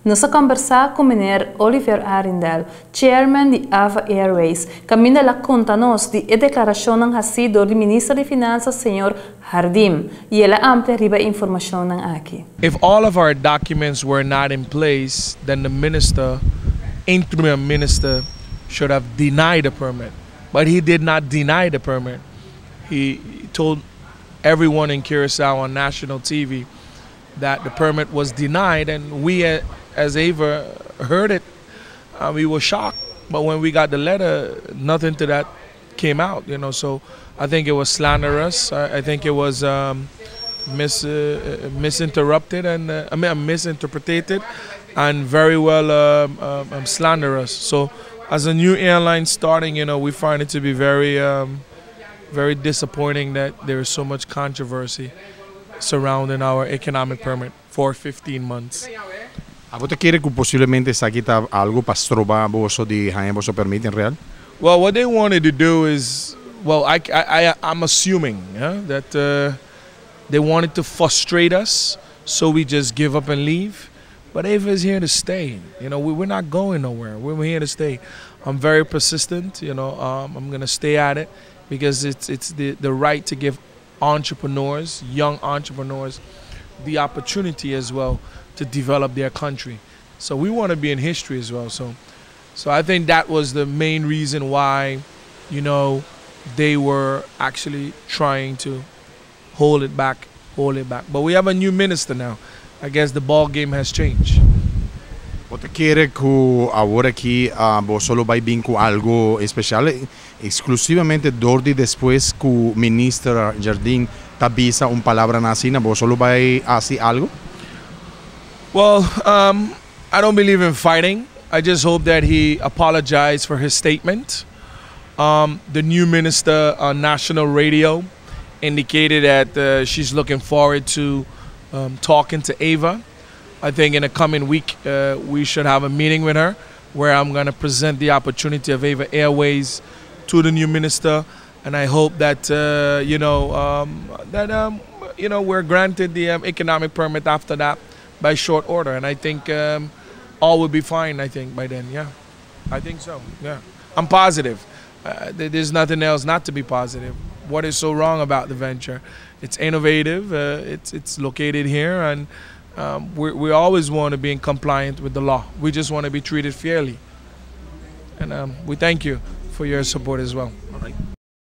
Nós conversar com o meneer Oliver Arindel, chairman de Ava Airways, que ainda conta-nos de declaração do ministro de Finanças, senhor Jardim, e ela amplia riba informação aqui. If all of our documents were not in place, then the minister, interim minister, should have denied the permit. But he did not deny the permit. He told everyone in Curacao on national TV that the permit was denied, and we as Ava heard it, we were shocked. But when we got the letter, nothing to that came out, you know. So I think it was slanderous. I think it was misinterpreted and misinterpreted, and very well slanderous. So as a new airline starting, you know, we find it to be very very disappointing that there is so much controversy surrounding our economic permit for 15 months. Você quer que possivelmente saque algo para trobar bolso de ganhar bolso permite em real? Well, what they wanted to do is, well, I'm assuming that they wanted to frustrate us, so we just give up and leave. But Ava is here to stay. You know, we're not going nowhere. We're here to stay. I'm very persistent. You know, I'm gonna stay at it because it's the right to give entrepreneurs, young entrepreneurs, the opportunity as well to develop their country. So we want to be in history as well. So I think that was the main reason why, you know, they were actually trying to hold it back. But we have a new minister now. I guess the ball game has changed. Você quer que agora aqui solo vai vir com algo especial, exclusivamente dordi depois que o ministro Jardim avisa palavra na cena, você solo vai fazer algo? Well, I don't believe in fighting. I just hope that he apologized for his statement. The new minister on national radio indicated that she's looking forward to talking to Ava. I think in the coming week we should have a meeting with her where I'm going to present the opportunity of Ava Airways to the new minister, and I hope that we're granted the economic permit after that by short order, and I think all will be fine. I think by then, yeah, I think so. Yeah, I'm positive. There's nothing else not to be positive. What is so wrong about the venture? It's innovative. It's located here, and we always want to be in compliance with the law. We just want to be treated fairly, and we thank you for your support as well. All right.